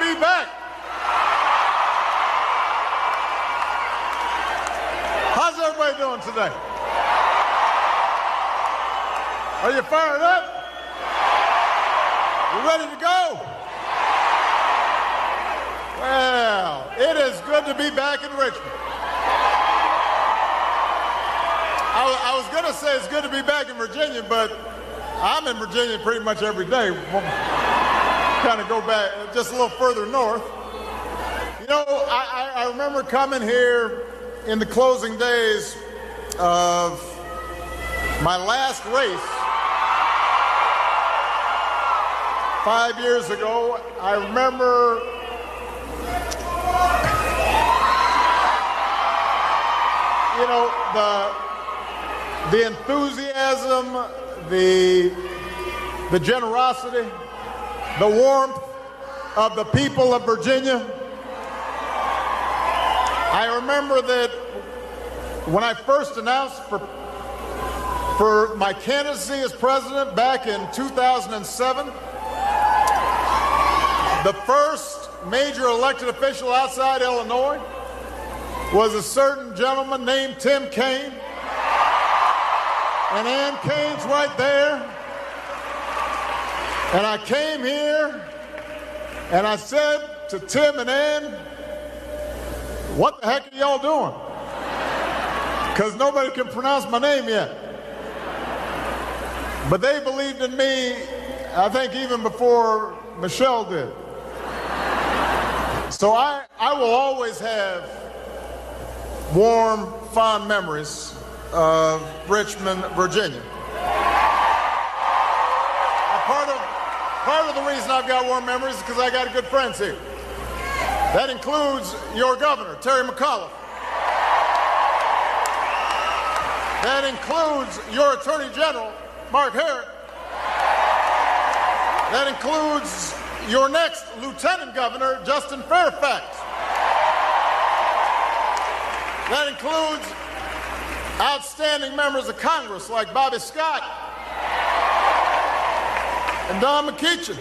be back. How's everybody doing today? Are you fired up? You ready to go? Well, it is good to be back in Richmond. I was going to say it's good to be back in Virginia, but I'm in Virginia pretty much every day. Kind of go back just a little further north. You know, I remember coming here in the closing days of my last race 5 years ago. I remember you know, the enthusiasm, the generosity, the warmth of the people of Virginia. I remember that when I first announced for my candidacy as president back in 2007, the first major elected official outside Illinois was a certain gentleman named Tim Kaine. And Ann Kane's right there. And I came here and I said to Tim and Ann, what the heck are y'all doing? Because nobody can pronounce my name yet. But they believed in me, I think even before Michelle did. So I will always have warm, fond memories of Richmond, Virginia. Part of the reason I've got warm memories is because I got good friends here. That includes your governor, Terry McAuliffe. That includes your Attorney General, Mark Herrick. That includes your next Lieutenant Governor, Justin Fairfax. That includes outstanding members of Congress like Bobby Scott and Don McEachin.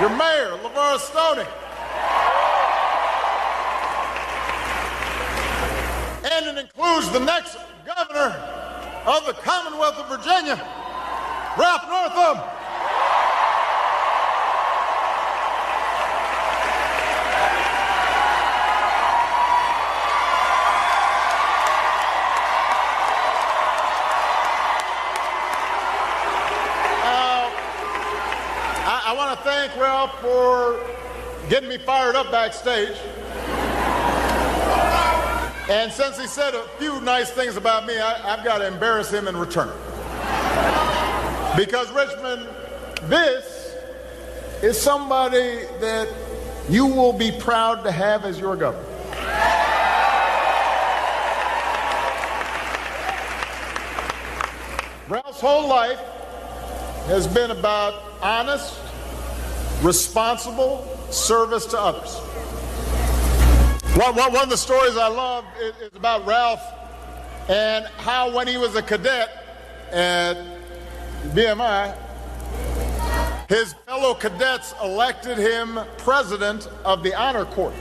Your mayor, LeVar Stoney. And it includes the next governor of the Commonwealth of Virginia, Ralph Northam. I want to thank Ralph for getting me fired up backstage. And since he said a few nice things about me, I've got to embarrass him in return. Because Richmond, this is somebody that you will be proud to have as your governor. Ralph's whole life has been about honest, responsible service to others. One of the stories I love is about Ralph and how when he was a cadet at BMI, his fellow cadets elected him president of the honor corps.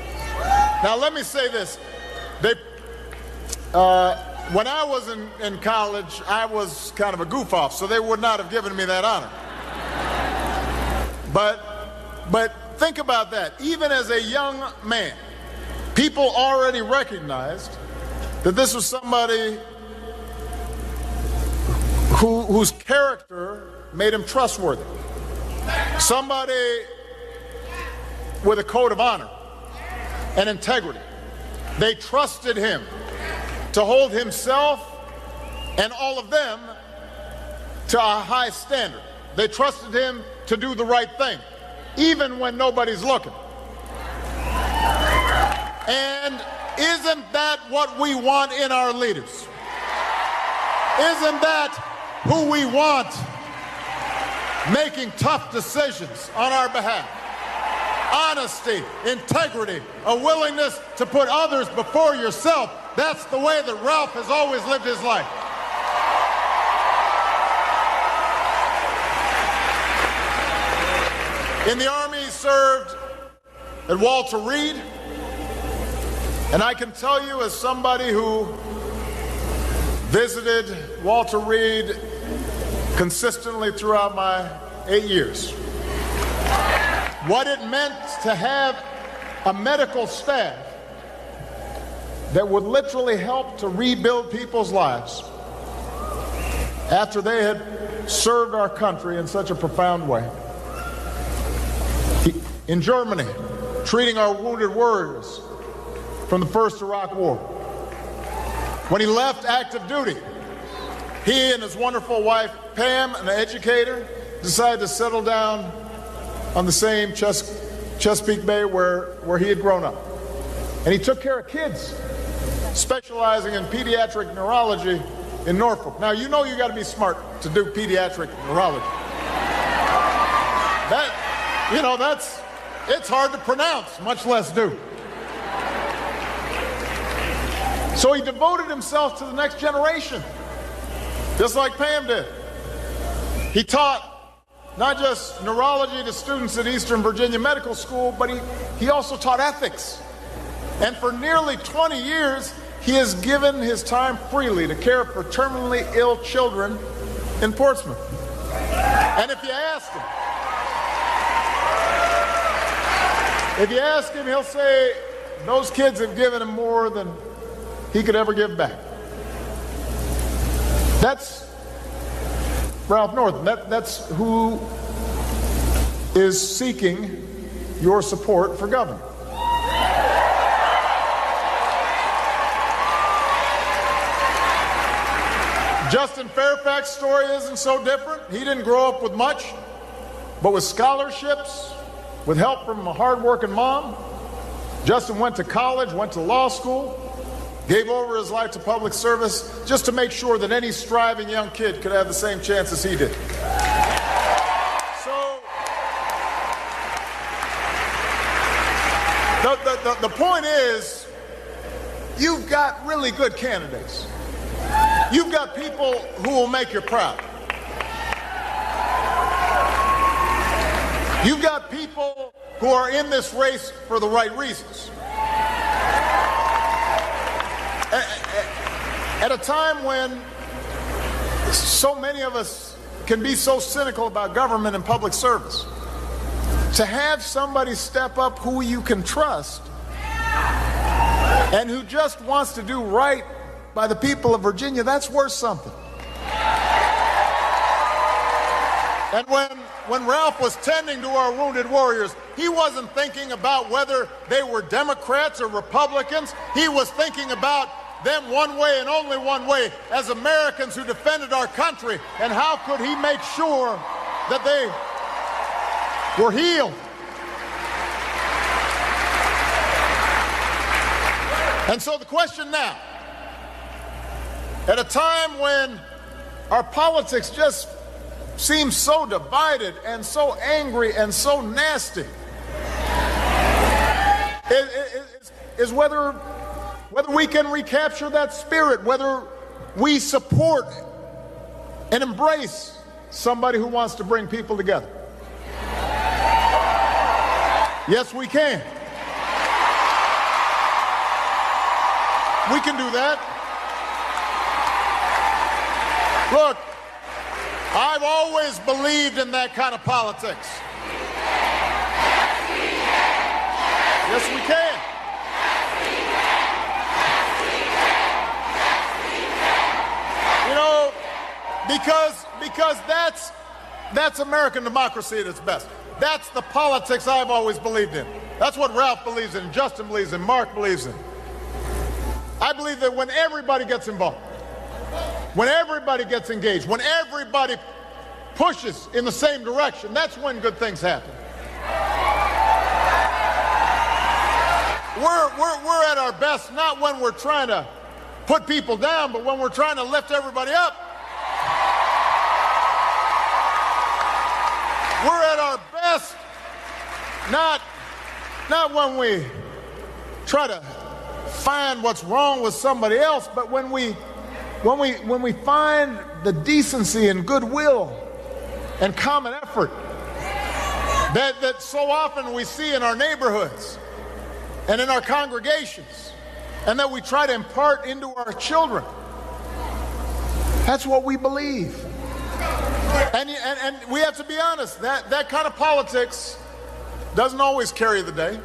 Now let me say this. When I was in college, I was kind of a goof-off, so they would not have given me that honor. But think about that. Even as a young man, people already recognized that this was somebody whose character made him trustworthy. Somebody with a code of honor and integrity. They trusted him to hold himself and all of them to a high standard. They trusted him to do the right thing, even when nobody's looking. And isn't that what we want in our leaders? Isn't that who we want making tough decisions on our behalf? Honesty, integrity, a willingness to put others before yourself. That's the way that Ralph has always lived his life. In the Army's served at Walter Reed, and I can tell you, as somebody who visited Walter Reed consistently throughout my 8 years, what it meant to have a medical staff that would literally help to rebuild people's lives after they had served our country in such a profound way. In Germany, treating our wounded warriors from the first Iraq War. When he left active duty, he and his wonderful wife, Pam, an educator, decided to settle down on the same Chesapeake Bay where he had grown up. And he took care of kids, specializing in pediatric neurology in Norfolk. Now, you know you got to be smart to do pediatric neurology. It's hard to pronounce, much less do. So he devoted himself to the next generation, just like Pam did. He taught not just neurology to students at Eastern Virginia Medical School, but he also taught ethics. And for nearly 20 years, he has given his time freely to care for terminally ill children in Portsmouth. And if you ask him, he'll say those kids have given him more than he could ever give back. That's Ralph Northam. That's who is seeking your support for governor. Justin Fairfax's story isn't so different. He didn't grow up with much, but with scholarships, with help from a hard-working mom. Justin went to college, went to law school, gave over his life to public service just to make sure that any striving young kid could have the same chance as he did. So, the point is, you've got really good candidates. You've got people who will make you proud. You've got people who are in this race for the right reasons. At a time when so many of us can be so cynical about government and public service, to have somebody step up who you can trust and who just wants to do right by the people of Virginia, that's worth something. And when Ralph was tending to our wounded warriors, he wasn't thinking about whether they were Democrats or Republicans. He was thinking about them one way and only one way, as Americans who defended our country. And how could he make sure that they were healed? And so the question now, at a time when our politics just seems so divided and so angry and so nasty, is whether we can recapture that spirit, whether we support and embrace somebody who wants to bring people together. Yes, we can. We can do that. Look, I've always believed in that kind of politics. Yes, we can. You know, because that's American democracy at its best. That's the politics I've always believed in. That's what Ralph believes in, Justin believes in, Mark believes in. I believe that when everybody gets involved, when everybody gets engaged, when everybody pushes in the same direction, that's when good things happen. We're at our best not when we're trying to put people down, but when we're trying to lift everybody up. We're at our best not when we try to find what's wrong with somebody else, but when we find the decency and goodwill and common effort that so often we see in our neighborhoods and in our congregations, and that we try to impart into our children. That's what we believe. And we have to be honest, that kind of politics doesn't always carry the day.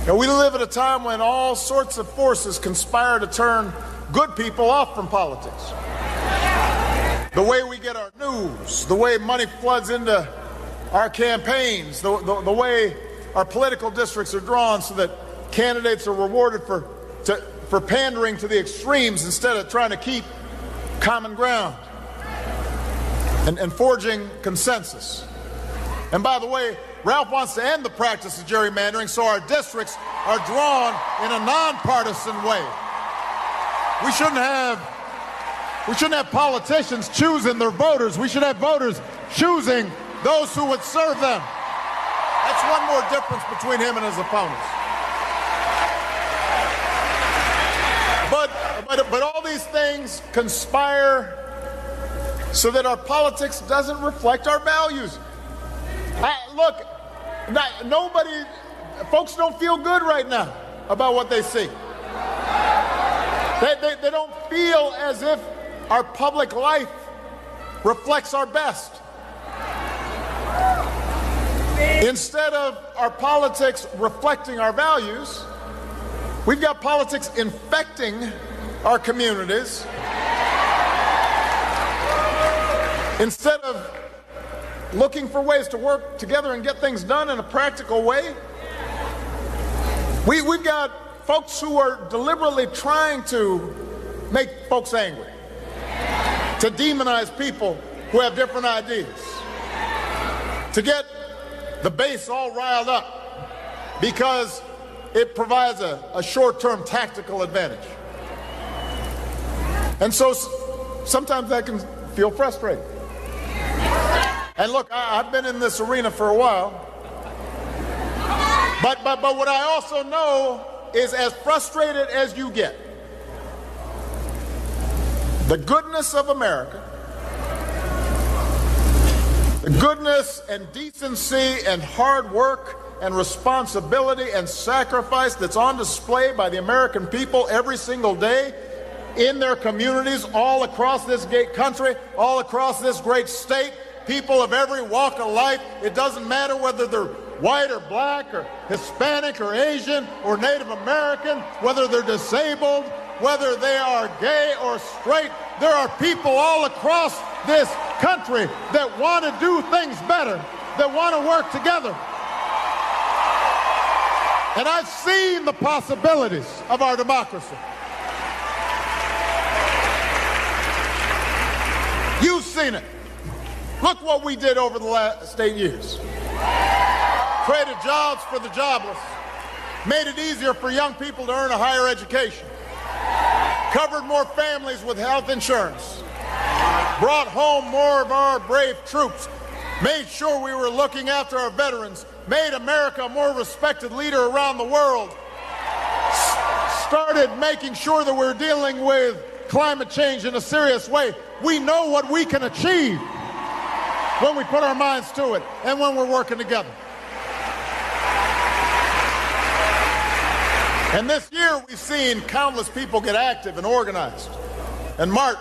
And we live at a time when all sorts of forces conspire to turn good people off from politics. The way we get our news, the way money floods into our campaigns, the way our political districts are drawn so that candidates are rewarded for pandering to the extremes instead of trying to keep common ground and forging consensus. And by the way, Ralph wants to end the practice of gerrymandering so our districts are drawn in a nonpartisan way. We shouldn't have politicians choosing their voters. We should have voters choosing those who would serve them. That's one more difference between him and his opponents. But all these things conspire so that our politics doesn't reflect our values. Look, folks don't feel good right now about what they see. They don't feel as if our public life reflects our best. Instead of our politics reflecting our values, we've got politics infecting our communities. Instead of looking for ways to work together and get things done in a practical way, we've got folks who are deliberately trying to make folks angry, to demonize people who have different ideas, to get the base all riled up because it provides a short-term tactical advantage. And so sometimes that can feel frustrating. And look, I've been in this arena for a while, but what I also know is as frustrated as you get, the goodness of America, the goodness and decency and hard work and responsibility and sacrifice that's on display by the American people every single day in their communities all across this great country, all across this great state, people of every walk of life. It doesn't matter whether they're white or black or Hispanic or Asian or Native American, whether they're disabled, whether they are gay or straight. There are people all across this country that want to do things better, that want to work together. And I've seen the possibilities of our democracy. You've seen it. Look what we did over the last 8 years. Created jobs for the jobless, made it easier for young people to earn a higher education, covered more families with health insurance, brought home more of our brave troops, made sure we were looking after our veterans, made America a more respected leader around the world, started making sure that we're dealing with climate change in a serious way. We know what we can achieve when we put our minds to it and when we're working together. And this year we've seen countless people get active and organized and march,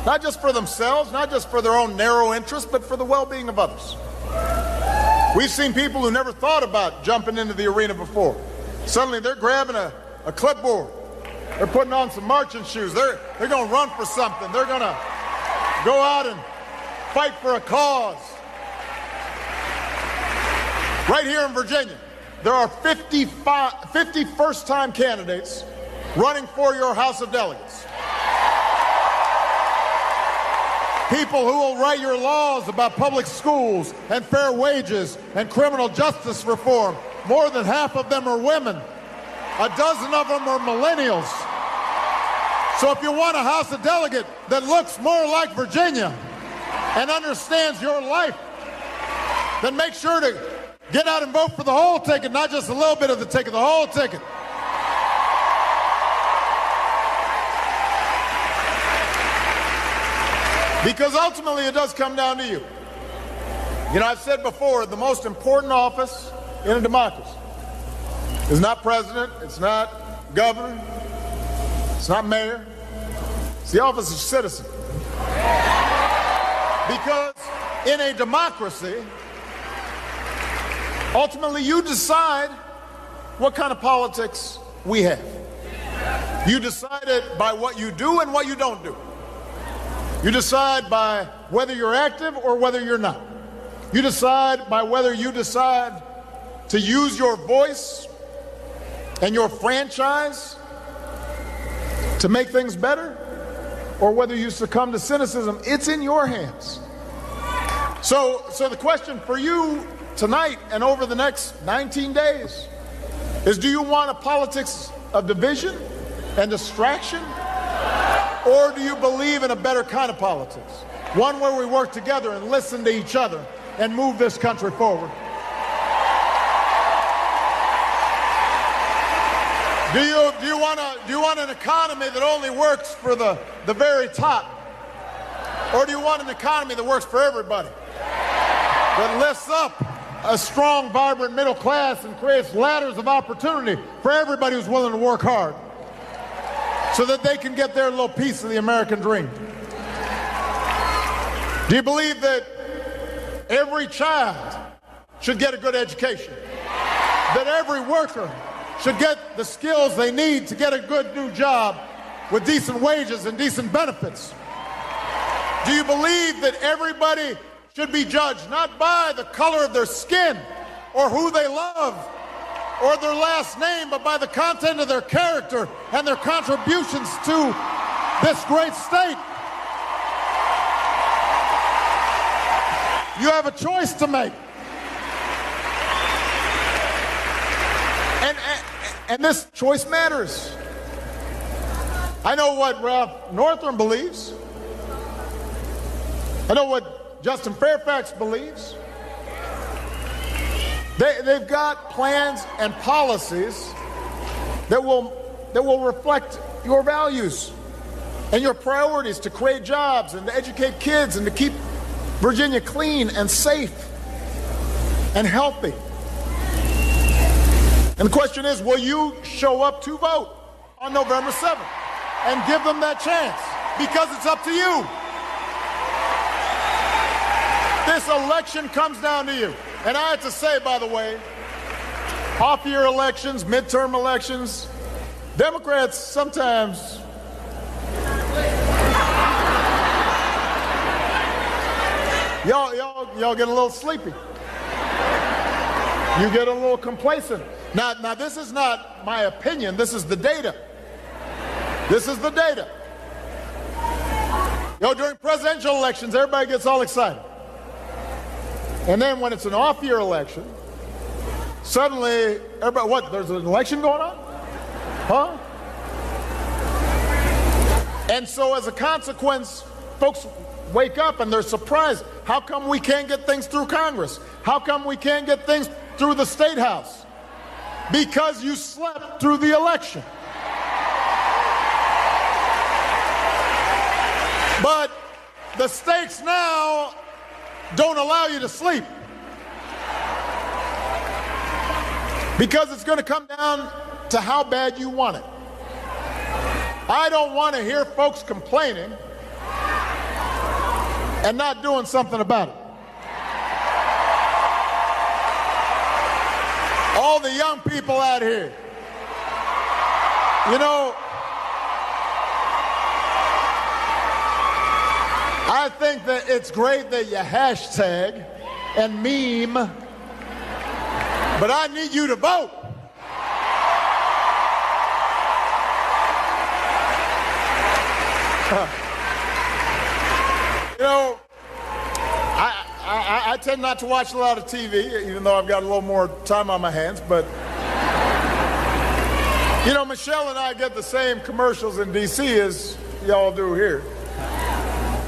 not just for themselves, not just for their own narrow interests, but for the well-being of others. We've seen people who never thought about jumping into the arena before. Suddenly they're grabbing a clipboard. They're putting on some marching shoes. They're going to run for something. They're going to go out and fight for a cause. Right here in Virginia, there are 50 first-time candidates running for your House of Delegates. People who will write your laws about public schools and fair wages and criminal justice reform. More than half of them are women. A dozen of them are millennials. So if you want a House of Delegate that looks more like Virginia and understands your life, then make sure to get out and vote for the whole ticket, not just a little bit of the ticket, the whole ticket. Because ultimately it does come down to you. You know, I've said before, the most important office in a democracy is not president, it's not governor, it's not mayor, it's the office of citizen. Because in a democracy, ultimately you decide what kind of politics we have. You decide it by what you do and what you don't do. You decide by whether you're active or whether you're not. You decide by whether you decide to use your voice and your franchise to make things better, or whether you succumb to cynicism. It's in your hands. So the question for you tonight and over the next 19 days is, do you want a politics of division and distraction, or do you believe in a better kind of politics? One where we work together and listen to each other and move this country forward. Do you want an economy that only works for the very top? Or do you want an economy that works for everybody? That lifts up a strong, vibrant middle class and creates ladders of opportunity for everybody who's willing to work hard, so that they can get their little piece of the American dream? Do you believe that every child should get a good education? That every worker should get the skills they need to get a good new job with decent wages and decent benefits? Do you believe that everybody should be judged not by the color of their skin or who they love or their last name, but by the content of their character and their contributions to this great state? You have a choice to make. And this choice matters. I know what Ralph Northam believes. I know what Justin Fairfax believes. They've got plans and policies that will reflect your values and your priorities to create jobs and to educate kids and to keep Virginia clean and safe and healthy. And the question is, will you show up to vote on November 7th and give them that chance? Because it's up to you. This election comes down to you. And I have to say, by the way, off-year elections, midterm elections, Democrats sometimes y'all get a little sleepy. You get a little complacent. Now this is not my opinion, this is the data. This is the data. During presidential elections, everybody gets all excited. And then when it's an off-year election, suddenly everybody, what, there's an election going on? Huh? And so as a consequence, folks wake up and they're surprised. How come we can't get things through Congress? How come we can't get things through the State House? Because you slept through the election. But the stakes now don't allow you to sleep, because it's going to come down to how bad you want it. I don't want to hear folks complaining and not doing something about it. All the young people out here, I think that it's great that you hashtag and meme, but I need you to vote. I tend not to watch a lot of TV, even though I've got a little more time on my hands, but Michelle and I get the same commercials in D.C. as y'all do here.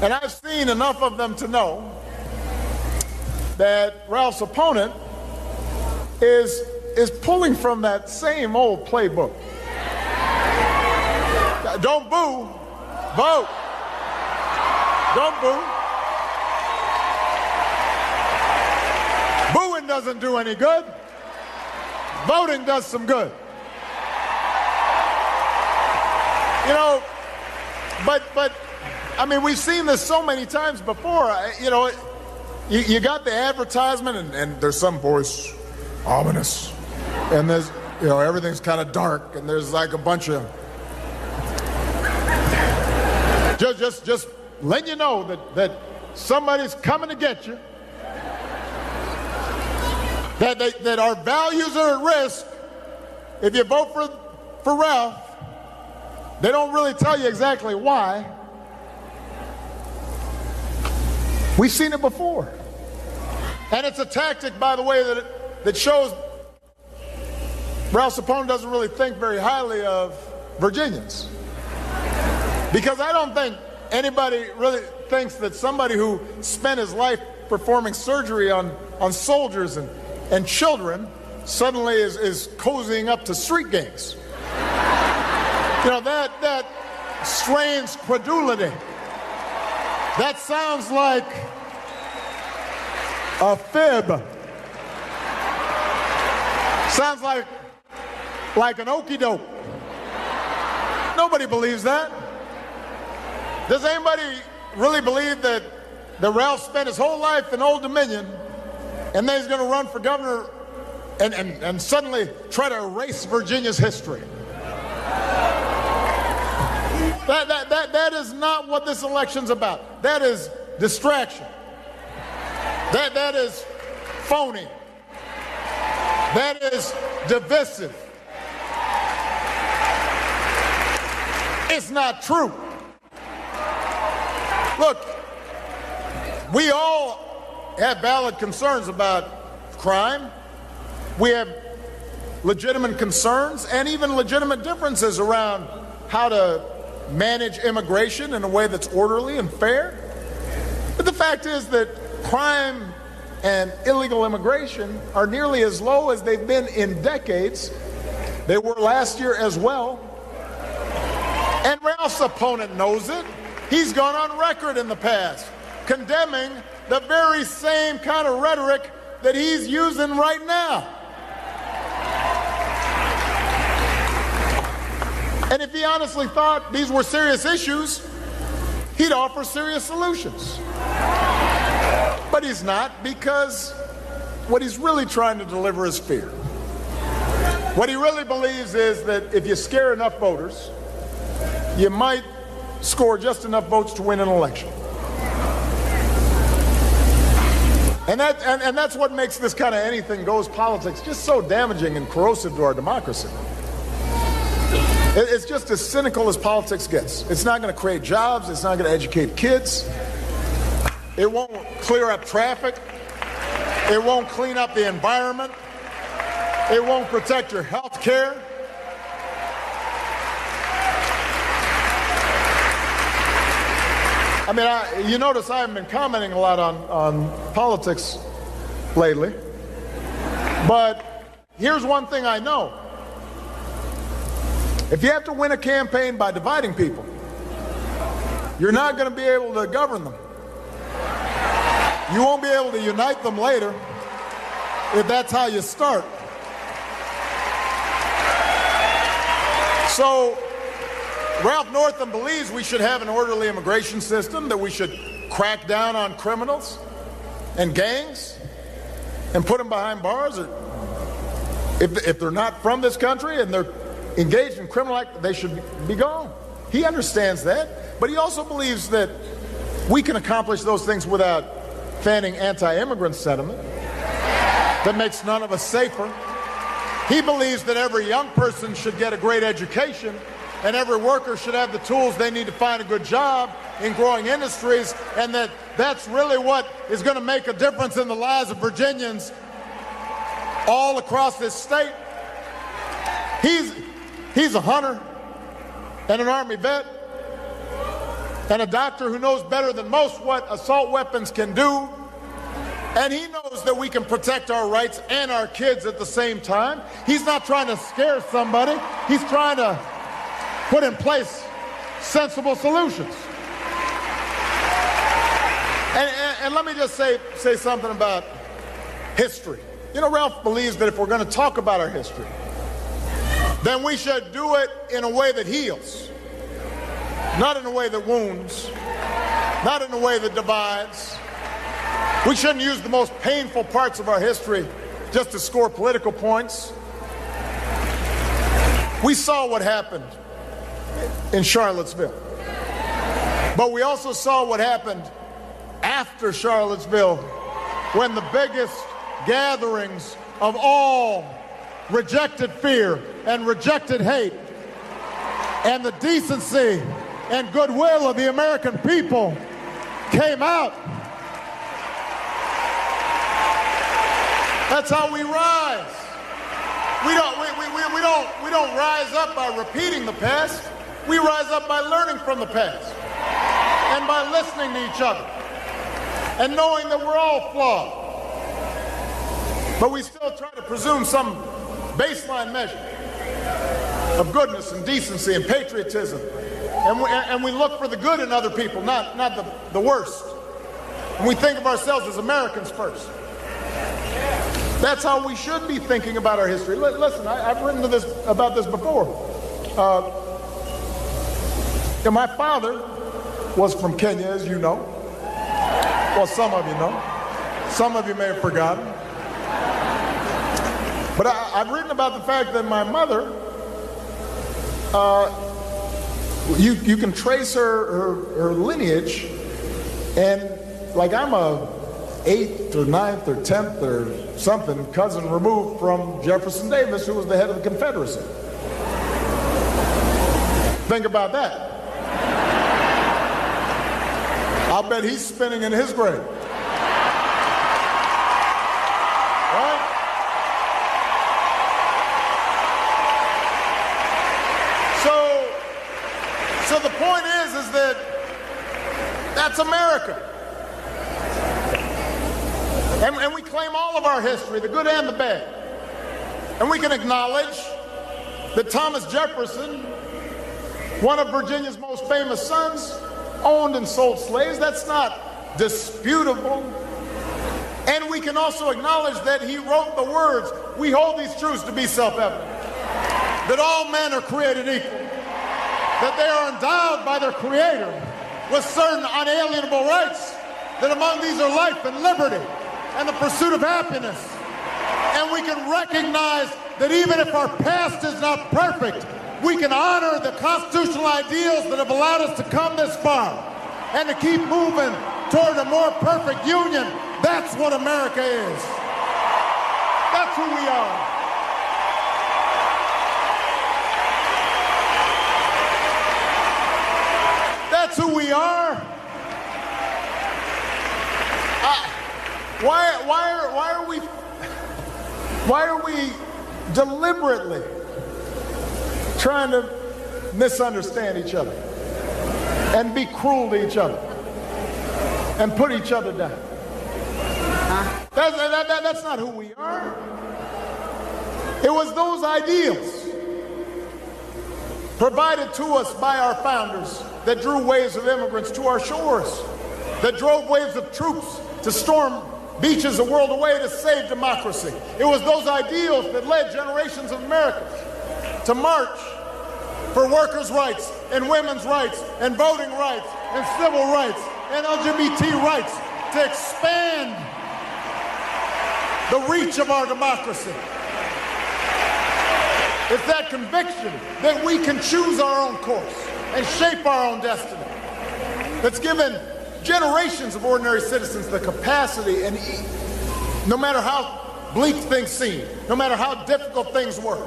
And I've seen enough of them to know that Ralph's opponent is pulling from that same old playbook. Don't boo, vote. Don't boo. doesn't do any good. Voting does some good. You know, but I mean, we've seen this so many times before. You know, you got the advertisement, and there's some voice, ominous, and there's, you know, everything's kind of dark, and there's like a bunch of just letting you know that somebody's coming to get you, that our values are at risk if you vote for Ralph. They don't really tell you exactly why. We've seen it before. And it's a tactic, by the way, that shows Ralph's opponent doesn't really think very highly of Virginians. Because I don't think anybody really thinks that somebody who spent his life performing surgery on soldiers and children suddenly is cozying up to street gangs. You know, that strains credulity. That sounds like a fib. Sounds like an okey doke. Nobody believes that. Does anybody really believe that Ralph spent his whole life in Old Dominion and then he's going to run for governor and suddenly try to erase Virginia's history? That is not what this election's about. That is distraction. That is phony. That is divisive. It's not true. Look, we all have valid concerns about crime. We have legitimate concerns and even legitimate differences around how to manage immigration in a way that's orderly and fair. But the fact is that crime and illegal immigration are nearly as low as they've been in decades. They were last year as well. And Ralph's opponent knows it. He's gone on record in the past condemning the very same kind of rhetoric that he's using right now. And if he honestly thought these were serious issues, he'd offer serious solutions. But he's not, because what he's really trying to deliver is fear. What he really believes is that if you scare enough voters, you might score just enough votes to win an election. And that's what makes this kind of anything goes politics just so damaging and corrosive to our democracy. It's just as cynical as politics gets. It's not going to create jobs. It's not going to educate kids. It won't clear up traffic. It won't clean up the environment. It won't protect your health care. I mean, you notice I haven't been commenting a lot on politics lately. But here's one thing I know. If you have to win a campaign by dividing people, you're not going to be able to govern them. You won't be able to unite them later if that's how you start. So Ralph Northam believes we should have an orderly immigration system, that we should crack down on criminals and gangs and put them behind bars. Or if they're not from this country and they're engaged in criminal act, they should be gone. He understands that, but he also believes that we can accomplish those things without fanning anti-immigrant sentiment that makes none of us safer. He believes that every young person should get a great education and every worker should have the tools they need to find a good job in growing industries, and that's really what is going to make a difference in the lives of Virginians all across this state. He's a hunter and an Army vet and a doctor who knows better than most what assault weapons can do. And he knows that we can protect our rights and our kids at the same time. He's not trying to scare somebody. He's trying to put in place sensible solutions. And let me just say something about history. You know, Ralph believes that if we're going to talk about our history, then we should do it in a way that heals, not in a way that wounds, not in a way that divides. We shouldn't use the most painful parts of our history just to score political points. We saw what happened in Charlottesville, but we also saw what happened after Charlottesville, when the biggest gatherings of all rejected fear and rejected hate and the decency and goodwill of the American people came out. That's how we rise. We don't rise up by repeating the past. We rise up by learning from the past and by listening to each other and knowing that we're all flawed. But we still try to presume some baseline measure of goodness and decency and patriotism. And we look for the good in other people, not the worst. And we think of ourselves as Americans first. That's how we should be thinking about our history. Listen, I've written about this before. My father was from Kenya, as you know. Well, some of you know. Some of you may have forgotten. But I've written about the fact that my mother, you can trace her lineage, and like I'm a 8th or 9th or 10th or something cousin removed from Jefferson Davis, who was the head of the Confederacy. Think about that. I'll bet he's spinning in his grave. Right? So the point is that that's America. And we claim all of our history, the good and the bad. And we can acknowledge that Thomas Jefferson, one of Virginia's most famous sons, owned and sold slaves. That's not disputable. And we can also acknowledge that he wrote the words, "We hold these truths to be self-evident, that all men are created equal, that they are endowed by their Creator with certain unalienable rights, that among these are life and liberty and the pursuit of happiness." And we can recognize that even if our past is not perfect, we can honor the constitutional ideals that have allowed us to come this far and to keep moving toward a more perfect union. That's what America is. That's who we are. That's who we are. Why are we deliberately trying to misunderstand each other and be cruel to each other and put each other down? That's not who we are. It was those ideals provided to us by our founders that drew waves of immigrants to our shores, that drove waves of troops to storm beaches a world away to save democracy. It was those ideals that led generations of Americans to march for workers' rights and women's rights and voting rights and civil rights and LGBT rights, to expand the reach of our democracy. It's that conviction that we can choose our own course and shape our own destiny that's given generations of ordinary citizens the capacity, and no matter how bleak things seem, no matter how difficult things were,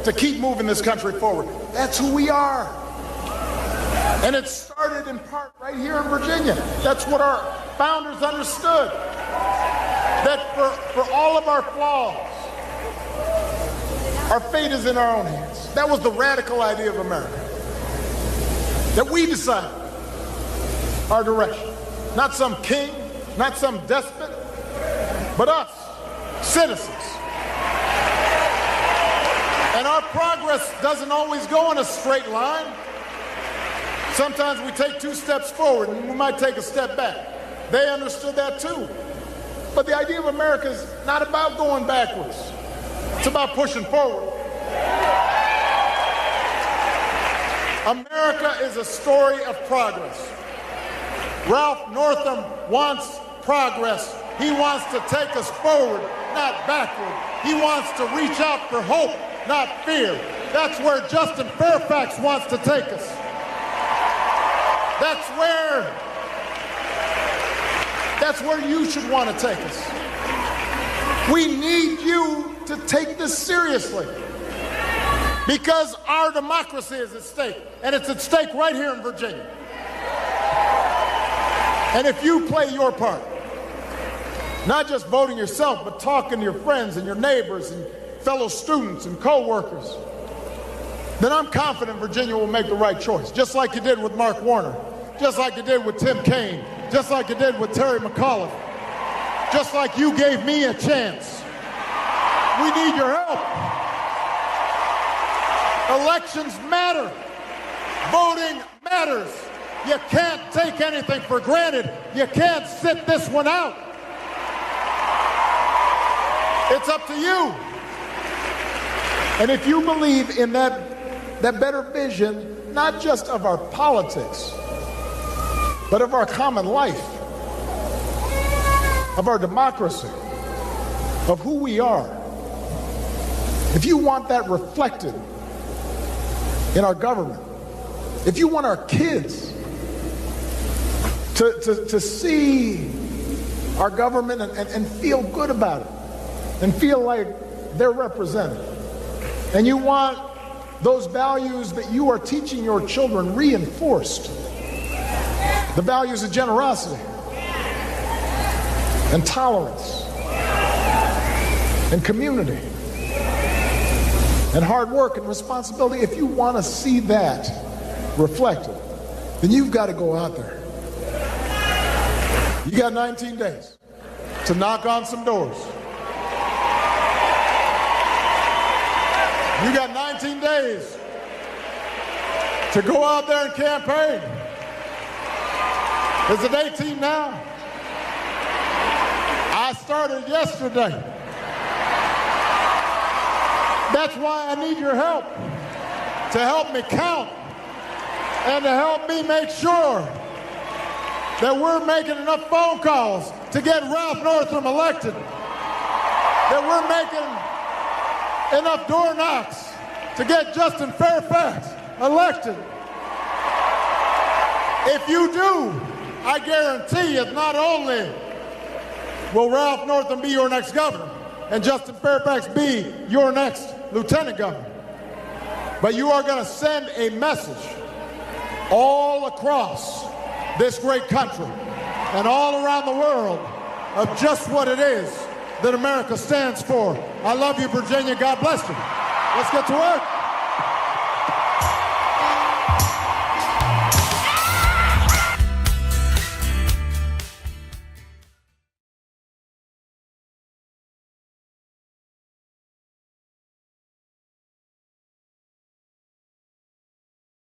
to keep moving this country forward. That's who we are. And it started in part right here in Virginia. That's what our founders understood. That for all of our flaws, our fate is in our own hands. That was the radical idea of America. That we decide our direction. Not some king, not some despot, but us, citizens. And our progress doesn't always go in a straight line. Sometimes we take 2 steps forward and we might take a step back. They understood that too. But the idea of America is not about going backwards. It's about pushing forward. America is a story of progress. Ralph Northam wants progress. He wants to take us forward, not backward. He wants to reach out for hope, not fear. That's where Justin Fairfax wants to take us. That's where you should want to take us. We need you to take this seriously because our democracy is at stake, and it's at stake right here in Virginia. And if you play your part, not just voting yourself, but talking to your friends and your neighbors and fellow students and co-workers, then I'm confident Virginia will make the right choice, just like you did with Mark Warner, just like you did with Tim Kaine, just like you did with Terry McAuliffe, just like you gave me a chance. We need your help. Elections matter. Voting matters. You can't take anything for granted. You can't sit this one out. It's up to you. And if you believe in that better vision, not just of our politics, but of our common life, of our democracy, of who we are, if you want that reflected in our government, if you want our kids to see our government and feel good about it and feel like they're represented, and you want those values that you are teaching your children reinforced, the values of generosity and tolerance and community and hard work and responsibility, if you want to see that reflected, then you've got to go out there. You got 19 days to knock on some doors. You got 19 days to go out there and campaign. Is it 18 now? I started yesterday. That's why I need your help, to help me count and to help me make sure that we're making enough phone calls to get Ralph Northam elected, that we're making enough door knocks to get Justin Fairfax elected. If you do, I guarantee you not only will Ralph Northam be your next governor and Justin Fairfax be your next lieutenant governor, but you are going to send a message all across this great country and all around the world of just what it is that America stands for. I love you, Virginia. God bless you. Let's get to work.